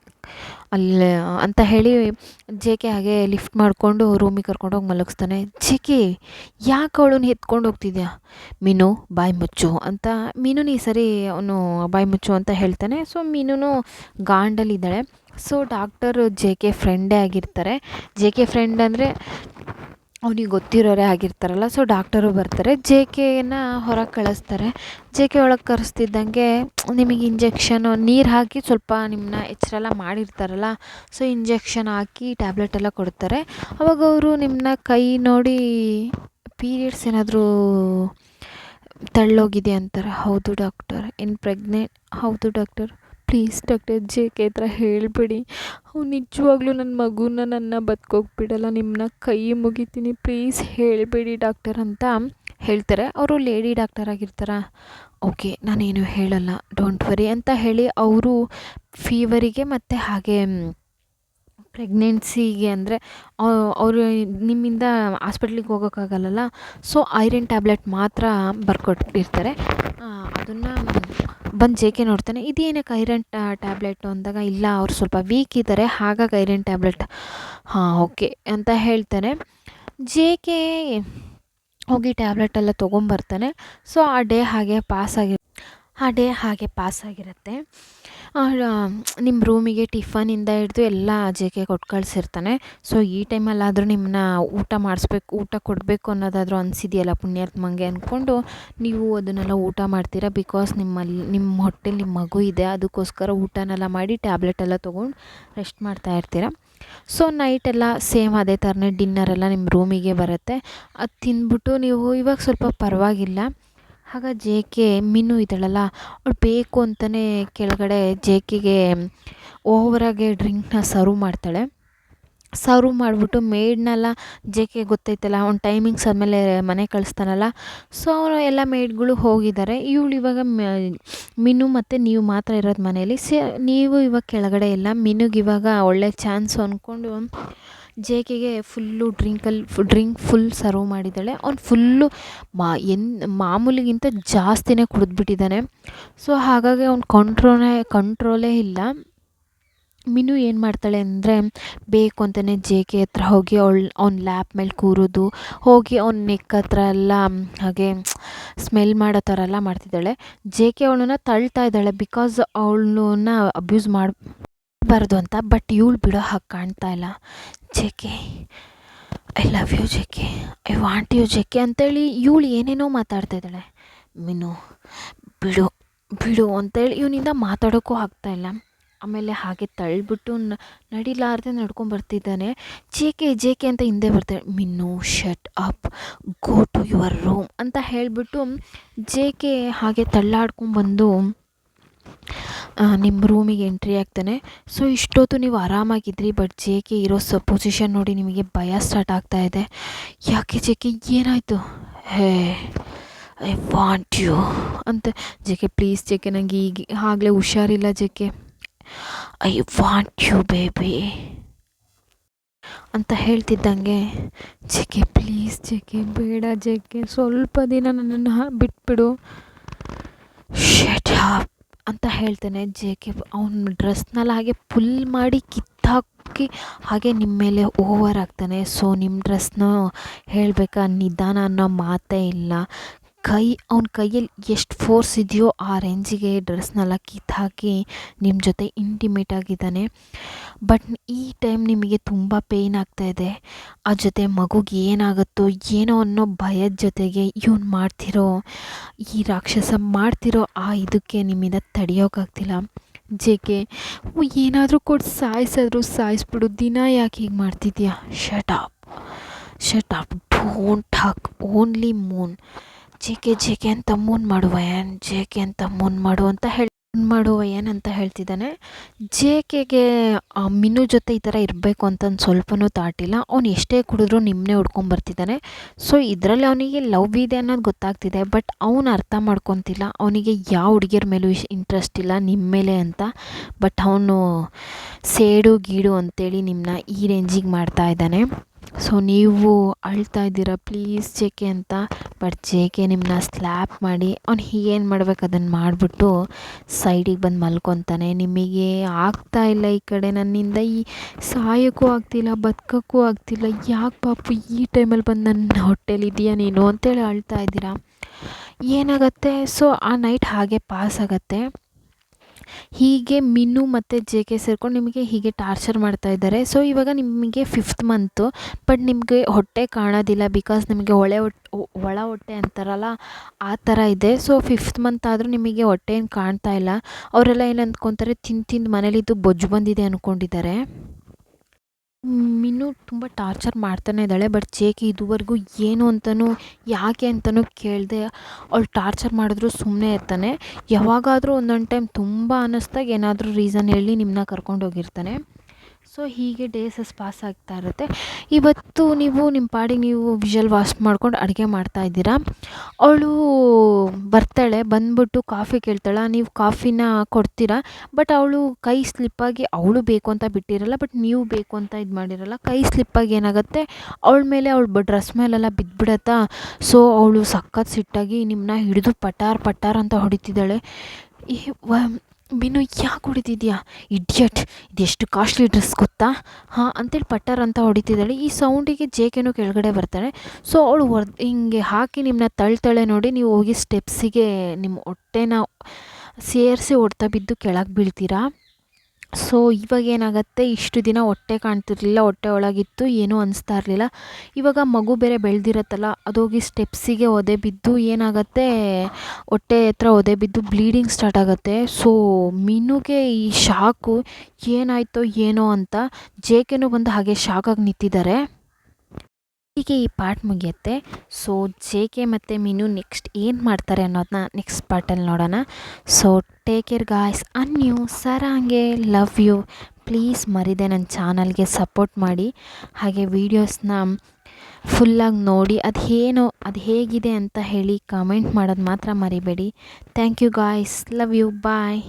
ಅಲ್ಲಿ ಅಂತ ಹೇಳಿ ಜೇಕೆ ಹಾಗೆ ಲಿಫ್ಟ್ ಮಾಡಿಕೊಂಡು ರೂಮಿಗೆ ಕರ್ಕೊಂಡೋಗಿ ಮಲಗಿಸ್ತಾನೆ. ಜೇಕೆ ಯಾಕೆ ಅವಳನ್ನ ಎತ್ಕೊಂಡು ಹೋಗ್ತಿದ್ಯಾ? ಮೀನು ಬಾಯಿ ಮುಚ್ಚು ಅಂತ ಮೀನು ಈ ಸರಿ ಅವನು ಬಾಯಿ ಮುಚ್ಚು ಅಂತ ಹೇಳ್ತಾನೆ. ಸೊ ಮೀನು ಗಾಂಡಲ್ಲಿದ್ದಾಳೆ. ಸೊ ಡಾಕ್ಟರ್ ಜೇಕೆ ಫ್ರೆಂಡೇ ಆಗಿರ್ತಾರೆ. ಜೇಕೆ ಫ್ರೆಂಡ್ ಅಂದರೆ ಅವನಿಗೆ ಗೊತ್ತಿರೋರೇ ಆಗಿರ್ತಾರಲ್ಲ. ಸೊ ಡಾಕ್ಟರು ಬರ್ತಾರೆ, ಜೇಕೆನ ಹೊರಗೆ ಕಳಿಸ್ತಾರೆ. ಜೇಕೆ ಒಳಗೆ ಕರೆಸ್ತಿದ್ದಂಗೆ ನಿಮಗೆ ಇಂಜೆಕ್ಷನು ನೀರು ಹಾಕಿ ಸ್ವಲ್ಪ ನಿಮ್ಮನ್ನ ಎಚ್ಚರೆಲ್ಲ ಮಾಡಿರ್ತಾರಲ್ಲ, ಸೊ ಇಂಜೆಕ್ಷನ್ ಹಾಕಿ ಟ್ಯಾಬ್ಲೆಟೆಲ್ಲ ಕೊಡ್ತಾರೆ. ಅವಾಗ ಅವರು ನಿಮ್ಮನ್ನ ಕೈ ನೋಡಿ ಪೀರಿಯಡ್ಸ್ ಏನಾದರೂ ತಳ್ಳೋಗಿದೆ ಅಂತಾರೆ. ಹೌದು ಡಾಕ್ಟರ್, ಏನು ಪ್ರೆಗ್ನೆಂಟ್? ಹೌದು ಡಾಕ್ಟರ್. ಪ್ಲೀಸ್ ಡಾಕ್ಟರ್ ಜೇಕೆ ಹತ್ರ ಹೇಳಿಬಿಡಿ, ಅವ್ನು ನಿಜವಾಗ್ಲೂ ನನ್ನ ಮಗುನ ನನ್ನ ಬದುಕೋಗಿ ಬಿಡಲ್ಲ, ನಿಮ್ಮನ್ನ ಕೈ ಮುಗಿತೀನಿ, ಪ್ಲೀಸ್ ಹೇಳಿಬಿಡಿ ಡಾಕ್ಟರ್ ಅಂತ ಹೇಳ್ತಾರೆ. ಅವರು ಲೇಡಿ ಡಾಕ್ಟರ್ ಆಗಿರ್ತಾರ. ಓಕೆ ನಾನೇನು ಹೇಳಲ್ಲ, ಡೋಂಟ್ ವರಿ ಅಂತ ಹೇಳಿ ಅವರು ಫೀವರಿಗೆ ಮತ್ತು ಹಾಗೆ ಪ್ರೆಗ್ನೆನ್ಸಿಗೆ ಅಂದರೆ ಅವರು ನಿಮ್ಮಿಂದ ಹಾಸ್ಪಿಟ್ಲಿಗೆ ಹೋಗೋಕ್ಕಾಗಲ್ಲಲ್ಲ, ಸೊ ಐರನ್ ಟ್ಯಾಬ್ಲೆಟ್ ಮಾತ್ರ ಬರ್ಕೊಟ್ಟಿರ್ತಾರೆ. ಅದನ್ನು ಬಂದು ಜೆ ಕೆ ನೋಡ್ತಾನೆ, ಇದೇನಕ್ಕೆ ಐರನ್ ಟ್ಯಾಬ್ಲೆಟು ಅಂದಾಗ, ಇಲ್ಲ ಅವ್ರು ಸ್ವಲ್ಪ ವೀಕ್ ಇದ್ದಾರೆ ಹಾಗಾಗಿ ಐರನ್ ಟ್ಯಾಬ್ಲೆಟ್, ಹಾಂ ಓಕೆ ಅಂತ ಹೇಳ್ತಾನೆ. ಜೆ ಕೆ ಹೋಗಿ ಟ್ಯಾಬ್ಲೆಟೆಲ್ಲ ತೊಗೊಂಬರ್ತಾನೆ. ಸೊ ಆ ಡೇ ಹಾಗೆ ಪಾಸ್ ಆಗಿರುತ್ತೆ. ನಿಮ್ಮ ರೂಮಿಗೆ ಟಿಫನಿಂದ ಹಿಡಿದು ಎಲ್ಲ ಜೆ ಕೆ ಕೊಟ್ಟು ಕಳಿಸಿರ್ತಾನೆ. ಸೊ ಈ ಟೈಮಲ್ಲಾದರೂ ನಿಮ್ಮನ್ನ ಊಟ ಕೊಡಬೇಕು ಅನ್ನೋದಾದರೂ ಅನಿಸಿದೆಯಲ್ಲ ಪುಣ್ಯಾತ್ಮಂಗೆ ಅಂದ್ಕೊಂಡು ನೀವು ಅದನ್ನೆಲ್ಲ ಊಟ ಮಾಡ್ತೀರಾ. ಬಿಕಾಸ್ ನಿಮ್ಮ ಹೊಟ್ಟೆಲಿ ನಿಮ್ಮ ಮಗು ಇದೆ, ಅದಕ್ಕೋಸ್ಕರ ಊಟನೆಲ್ಲ ಮಾಡಿ ಟ್ಯಾಬ್ಲೆಟೆಲ್ಲ ತೊಗೊಂಡು ರೆಸ್ಟ್ ಮಾಡ್ತಾ ಇರ್ತೀರ. ಸೊ ನೈಟೆಲ್ಲ ಸೇಮ್ ಅದೇ ಥರನೇ ಡಿನ್ನರೆಲ್ಲ ನಿಮ್ಮ ರೂಮಿಗೆ ಬರುತ್ತೆ. ಅದು ತಿಂದ್ಬಿಟ್ಟು ನೀವು ಇವಾಗ ಸ್ವಲ್ಪ ಪರವಾಗಿಲ್ಲ. ಆಗ ಜೆ ಕೆ ಮಿನ್ನು ಇದ್ದಾಳಲ್ಲ, ಅವಳು ಬೇಕು ಅಂತಲೇ ಕೆಳಗಡೆ ಜೆ ಕೆಗೆ ಓವರಾಗೆ ಡ್ರಿಂಕ್ನ ಸರ್ವ್ ಮಾಡ್ತಾಳೆ. ಸರ್ವ್ ಮಾಡಿಬಿಟ್ಟು ಮೇಡ್ನೆಲ್ಲ ಜೆ ಕೆ ಗೊತ್ತೈತಲ್ಲ, ಅವ್ನ ಟೈಮಿಂಗ್ಸ್ ಆದಮೇಲೆ ಮನೆ ಕಳಿಸ್ತಾನಲ್ಲ. ಸೊ ಎಲ್ಲ ಮೇಡ್ಗಳು ಹೋಗಿದ್ದಾರೆ. ಇವಳು ಇವಾಗ ಮಿನ್ನು ಮತ್ತು ನೀವು ಮಾತ್ರ ಇರೋದು ಮನೇಲಿ. ನೀವು ಇವಾಗ ಕೆಳಗಡೆ ಇಲ್ಲ. ಮಿನ್ನುಗೆ ಇವಾಗ ಒಳ್ಳೆ ಚಾನ್ಸು ಅಂದ್ಕೊಂಡು ಜೆ ಕೆಗೆ ಫುಲ್ಲು ಡ್ರಿಂಕ್ ಫುಲ್ ಸರ್ವ್ ಮಾಡಿದ್ದಾಳೆ. ಅವ್ನು ಫುಲ್ಲು ಮಾಮೂಲಿಗಿಂತ ಜಾಸ್ತಿನೇ ಕುಡಿದ್ಬಿಟ್ಟಿದ್ದಾನೆ. ಸೊ ಹಾಗಾಗಿ ಅವ್ನು ಕಂಟ್ರೋಲೇ ಇಲ್ಲ. ಮಿನು ಏನು ಮಾಡ್ತಾಳೆ ಅಂದರೆ, ಬೇಕು ಅಂತಲೇ ಜೆ ಕೆ ಹತ್ರ ಹೋಗಿ ಅವ್ನ ಲ್ಯಾಪ್ ಮೇಲೆ ಕೂರೋದು, ಹೋಗಿ ಅವ್ನ ನೆಕ್ ಹತ್ರ ಎಲ್ಲ ಹಾಗೆ ಸ್ಮೆಲ್ ಮಾಡೋ ಥರ ಎಲ್ಲ ಮಾಡ್ತಿದ್ದಾಳೆ. ಜೆ ಕೆ ಅವಳನ್ನ ತಳ್ತಾ ಇದ್ದಾಳೆ, ಬಿಕಾಸ್ ಅವಳನ್ನ ಅಬ್ಯೂಸ್ ಮಾಡಬಾರ್ದು ಅಂತ. ಬಟ್ ಇವಳು ಬಿಡೋ ಹಾಗೆ ಕಾಣ್ತಾ ಇಲ್ಲ. J K, I love you J K, I want you J K ಅಂತೇಳಿ ಇವಳು ಏನೇನೋ ಮಾತಾಡ್ತಾ ಇದ್ದಾಳೆ. ಮಿನು ಬಿಡು ಅಂತೇಳಿ ಇವನಿಂದ ಮಾತಾಡೋಕ್ಕೂ ಆಗ್ತಾಯಿಲ್ಲ. ಆಮೇಲೆ ಹಾಗೆ ತಳ್ಳಿಬಿಟ್ಟು ನಡಿಲಾರ್ದೆ ನಡ್ಕೊಂಬರ್ತಿದ್ದಾನೆ. ಜೆ ಕೆ ಅಂತ ಹಿಂದೆ ಬರ್ತಾಳೆ. Minnu shut up, go to your room ಅಂತ ಹೇಳಿಬಿಟ್ಟು ಜೆ ಕೆ ಹಾಗೆ ತಳ್ಳಾಡ್ಕೊಂಬಂದು ನಿಮ್ಮ ರೂಮಿಗೆ ಎಂಟ್ರಿ ಆಗ್ತಾನೆ. ಸೊ ಇಷ್ಟೊತ್ತು ನೀವು ಆರಾಮಾಗಿದ್ರಿ, ಬಟ್ ಜೆ ಕೆ ಇರೋ ಪೊಸಿಷನ್ ನೋಡಿ ನಿಮಗೆ ಭಯ ಸ್ಟಾರ್ಟ್ ಆಗ್ತಾ ಇದೆ. ಯಾಕೆ ಜೆ ಕೆ, ಏನಾಯಿತು? ಹೇ, ಐ ವಾಂಟ್ ಯು ಅಂತ. J K please J K, ನನಗೆ ಆಗಲೇ ಹುಷಾರಿಲ್ಲ J K, I want you baby ಅಂತ ಹೇಳ್ತಿದ್ದಂಗೆ, J K please J K, ಬೇಡ ಜೆ ಕೆ, ಸ್ವಲ್ಪ ದಿನ ನನ್ನನ್ನು ಬಿಟ್ಬಿಡು, ಶಟ್ ಅಪ್ ಅಂತ ಹೇಳ್ತಾನೆ. ಜೆ ಕೆ ಅವನ ಡ್ರೆಸ್ನೆಲ್ಲ ಹಾಗೆ ಪುಲ್ ಮಾಡಿ ಕಿತ್ತಾಕಿ ಹಾಗೆ ನಿಮ್ಮ ಮೇಲೆ ಓವರ್ ಆಗ್ತಾನೆ. ಸೊ ನಿಮ್ಮ ಡ್ರೆಸ್ನ ಹೇಳಬೇಕಾ, ನಿಧಾನ ಅನ್ನೋ ಮಾತೇ ಇಲ್ಲ. ಅವನ ಕೈಯಲ್ಲಿ ಎಷ್ಟು ಫೋರ್ಸ್ ಇದೆಯೋ ಆ ರೇಂಜಿಗೆ ಡ್ರೆಸ್ನೆಲ್ಲ ಕಿತ್ತಾಕಿ ನಿಮ್ಮ ಜೊತೆ ಇಂಟಿಮೇಟ್ ಆಗಿದ್ದಾನೆ. ಬಟ್ ಈ ಟೈಮ್ ನಿಮಗೆ ತುಂಬ ಪೇಯ್ನ್ ಆಗ್ತಾಯಿದೆ. ಆ ಜೊತೆ ಮಗುಗೆ ಏನಾಗುತ್ತೋ ಏನೋ ಅನ್ನೋ ಭಯದ ಜೊತೆಗೆ ಇವನು ಮಾಡ್ತಿರೋ ಈ ರಾಕ್ಷಸ ಮಾಡ್ತಿರೋ ಆ ಇದಕ್ಕೆ ನಿಮ್ಮಿಂದ ತಡೆಯೋಕ್ಕಾಗ್ತಿಲ್ಲ. ಜೆ ಕೆ, ಏನಾದರೂ ಕೊಟ್ಟು ಸಾಯಿಸ್ಬಿಡು, ದಿನ ಯಾಕೆ ಹೀಗೆ ಮಾಡ್ತಿದ್ಯಾ? Shut up, don't hug, only Moon. J K ಅಂತ ಮೂನ್ ಮಾಡುವಯನ್, ಜೆ ಕೆ ಅಂತ ಮೂನ್ ಮಾಡು ಅಂತ ಹೇಳ್ತಿದ್ದಾನೆ. ಜೆ ಕೆಗೆ ಮಿನ್ನು ಜೊತೆ ಈ ಥರ ಇರಬೇಕು ಅಂತ ಸ್ವಲ್ಪನೂ ತಾಟಿಲ್ಲ. ಅವ್ನು ಎಷ್ಟೇ ಕುಡಿದ್ರೂ ನಿಮ್ಮನ್ನೇ ಹುಡ್ಕೊಂಬರ್ತಿದ್ದಾನೆ. ಸೊ ಇದರಲ್ಲಿ ಅವನಿಗೆ ಲವ್ ಇದೆ ಅನ್ನೋದು ಗೊತ್ತಾಗ್ತಿದೆ, ಬಟ್ ಅವನು ಅರ್ಥ ಮಾಡ್ಕೊತಿಲ್ಲ. ಅವನಿಗೆ ಯಾವ ಹುಡುಗಿಯರ ಮೇಲೂ ಇಂಟ್ರೆಸ್ಟ್ ಇಲ್ಲ, ನಿಮ್ಮ ಮೇಲೆ ಅಂತ. ಬಟ್ ಅವನು ಸೇಡು ಗೀಡು ಅಂತೇಳಿ ನಿಮ್ಮನ್ನ ಈ ರೇಂಜಿಗೆ ಮಾಡ್ತಾ ಇದ್ದಾನೆ. ಸೊ ನೀವು ಅಳ್ತಾ ಇದ್ದೀರಾ ಪ್ಲೀಸ್ ಜೆ ಕೆ ಅಂತ. ಬಟ್ ಜೆ ಕೆ ನಿಮ್ಮನ್ನ ಸ್ಲ್ಯಾಪ್ ಮಾಡಿ ಅವ್ನು ಏನು ಮಾಡ್ಬೇಕು ಅದನ್ನು ಮಾಡಿಬಿಟ್ಟು ಸೈಡಿಗೆ ಬಂದು ಮಲ್ಕೊತಾನೆ. ನಿಮಗೆ ಆಗ್ತಾ ಇಲ್ಲ ಈ ಕಡೆ, ನನ್ನಿಂದ ಸಾಯೋಕ್ಕೂ ಆಗ್ತಿಲ್ಲ, ಬದುಕೋಕ್ಕೂ ಆಗ್ತಿಲ್ಲ, ಯಾಕೆ ಪಾಪು ಈ ಟೈಮಲ್ಲಿ ಬಂದು ನನ್ನ ಹೊಟ್ಟೆಲಿದೆಯಾ ನೀನು ಅಂತೇಳಿ ಅಳ್ತಾ ಇದ್ದೀರಾ. ಏನಾಗುತ್ತೆ, ಸೊ ಆ ನೈಟ್ ಹಾಗೆ ಪಾಸ್ ಆಗುತ್ತೆ. ಹೀಗೆ ಮಿನ್ನು ಮತ್ತು ಜೆ ಕೆ ಸೇರ್ಕೊಂಡು ನಿಮಗೆ ಹೀಗೆ ಟಾರ್ಚರ್ ಮಾಡ್ತಾ ಇದ್ದಾರೆ. ಸೊ ಇವಾಗ ನಿಮಗೆ 5th ಮಂತು, ಬಟ್ ನಿಮಗೆ ಹೊಟ್ಟೆ ಕಾಣೋದಿಲ್ಲ, ಬಿಕಾಸ್ ನಿಮಗೆ ಒಳ ಹೊಟ್ಟೆ ಅಂತಾರಲ್ಲ ಆ ಥರ ಇದೆ. ಸೊ 5th ಮಂತ್ ಆದರೂ ನಿಮಗೆ ಹೊಟ್ಟೆ ಏನು ಕಾಣ್ತಾ ಇಲ್ಲ. ಅವರೆಲ್ಲ ಏನು ಅಂದ್ಕೊತಾರೆ, ತಿಂದು ಮನೇಲಿದ್ದು ಬೊಜ್ಜು ಬಂದಿದೆ ಅಂದ್ಕೊಂಡಿದ್ದಾರೆ. ಮಿನ್ನು ತುಂಬ ಟಾರ್ಚರ್ ಮಾಡ್ತಾನೆ ಇದ್ದಾಳೆ. ಬಟ್ ಜೆ ಕೆ ಇದುವರೆಗೂ ಏನು ಅಂತಲೂ ಯಾಕೆ ಅಂತಲೂ ಕೇಳದೆ ಅವಳು ಟಾರ್ಚರ್ ಮಾಡಿದ್ರು ಸುಮ್ಮನೆ ಇರ್ತಾನೆ. ಯಾವಾಗಾದರೂ ಒಂದೊಂದು ಟೈಮ್ ತುಂಬ ಅನ್ನಿಸ್ದಾಗ ಏನಾದರೂ ರೀಸನ್ ಹೇಳಿ ನಿಮ್ಮನ್ನ ಕರ್ಕೊಂಡೋಗಿರ್ತಾನೆ. ಸೊ ಸೊ ಹೀಗೆ ಡೇಸಸ್ ಪಾಸ್ ಆಗ್ತಾ ಇರುತ್ತೆ. ಇವತ್ತು ನೀವು ನಿಮ್ಮ ಪಾಡಿಗೆ ನೀವು ವಿಷಲ್ ವಾಶ್ ಮಾಡ್ಕೊಂಡು ಅಡುಗೆ ಮಾಡ್ತಾಯಿದ್ದೀರಾ. ಅವಳು ಬರ್ತಾಳೆ, ಬಂದ್ಬಿಟ್ಟು ಕಾಫಿ ಕೇಳ್ತಾಳೆ, ನೀವು ಕಾಫಿನ ಕೊಡ್ತೀರಾ. ಬಟ್ ಅವಳು ಕೈ ಸ್ಲಿಪ್ಪಾಗಿ ಅವಳು ಬೇಕು ಅಂತ ಬಿಟ್ಟಿರಲ್ಲ, ಬಟ್ ನೀವು ಬೇಕು ಅಂತ ಇದು ಮಾಡಿರಲ್ಲ. ಕೈ ಸ್ಲಿಪ್ಪಾಗಿ ಏನಾಗುತ್ತೆ, ಅವಳ ಮೇಲೆ ಅವಳ ಡ್ರೆಸ್ ಮೇಲೆಲ್ಲ ಬಿದ್ದುಬಿಡತ್ತಾ. ಸೊ ಅವಳು ಸಖತ್ ಸಿಟ್ಟಾಗಿ ನಿಮ್ಮನ್ನ ಹಿಡಿದು ಪಟಾರ್ ಪಟಾರ್ ಅಂತ ಹೊಡಿತಿದ್ದಾಳೆ. ಈ ಮೀನು ಯಾಕೆ ಹೊಡಿತಿದ್ಯಾ ಇಡಿಯಟ್, ಇದೆಷ್ಟು ಕಾಸ್ಟ್ಲಿ ಡ್ರೆಸ್ ಗೊತ್ತಾ ಹಾಂ ಅಂತೇಳಿ ಪಟ್ಟಾರ ಅಂತ ಹೊಡಿತಿದ್ದಾಳೆ. ಈ ಸೌಂಡಿಗೆ ಜೇಕೆನೂ ಕೆಳಗಡೆ ಬರ್ತಾಳೆ. ಸೊ ಅವಳು ಹಿಂಗೆ ಹಾಕಿ ನಿಮ್ಮನ್ನ ತಳ್ತಾಳೆ ನೋಡಿ, ನೀವು ಹೋಗಿ ಸ್ಟೆಪ್ಸಿಗೆ ನಿಮ್ಮ ಹೊಟ್ಟೆನ ಸೇರಿಸಿ ಹೊಡ್ತಾ ಬಿದ್ದು ಕೆಳಗೆ ಬೀಳ್ತೀರಾ. ಸೊ ಇವಾಗ ಏನಾಗುತ್ತೆ, ಇಷ್ಟು ದಿನ ಹೊಟ್ಟೆ ಕಾಣ್ತಿರ್ಲಿಲ್ಲ, ಹೊಟ್ಟೆ ಒಳಗಿತ್ತು, ಏನೂ ಅನಿಸ್ತಾ ಇರಲಿಲ್ಲ. ಇವಾಗ ಮಗು ಬೇರೆ ಬೆಳೆದಿರತ್ತಲ್ಲ, ಅದೋಗಿ ಸ್ಟೆಪ್ಸಿಗೆ ಒದೆ ಬಿದ್ದು ಏನಾಗುತ್ತೆ, ಹೊಟ್ಟೆ ಹತ್ರ ಒದೆ ಬಿದ್ದು ಬ್ಲೀಡಿಂಗ್ ಸ್ಟಾರ್ಟ್ ಆಗುತ್ತೆ. ಸೊ ಮೀನುಗೆ ಈ ಶಾಕು ಏನಾಯಿತೋ ಏನೋ ಅಂತ ಜೇಕೆನೂ ಬಂದು ಹಾಗೆ ಶಾಕಾಗಿ ನಿಂತಿದ್ದಾರೆ. ಹೀಗೆ ಈ ಪಾರ್ಟ್ ಮುಗಿಯುತ್ತೆ. ಸೊ ಜೆ.ಕೆ ಮತ್ತು ಮೀನು ನೆಕ್ಸ್ಟ್ ಏನು ಮಾಡ್ತಾರೆ ಅನ್ನೋದನ್ನ ನೆಕ್ಸ್ಟ್ ಪಾರ್ಟಲ್ಲಿ ನೋಡೋಣ. So take care guys. ಅನ್ಯು ಸರಾಂಗೆ ಲವ್ ಯು. ಪ್ಲೀಸ್ ಮರಿದೆ ನನ್ನ ಚಾನಲ್ಗೆ ಸಪೋರ್ಟ್ ಮಾಡಿ, ಹಾಗೆ ವೀಡಿಯೋಸ್ನ ಫುಲ್ಲಾಗಿ ನೋಡಿ, ಅದು ಹೇಗಿದೆ ಅಂತ ಹೇಳಿ ಕಮೆಂಟ್ ಮಾಡೋದು ಮಾತ್ರ ಮರಿಬೇಡಿ. Thank you guys, love you, bye.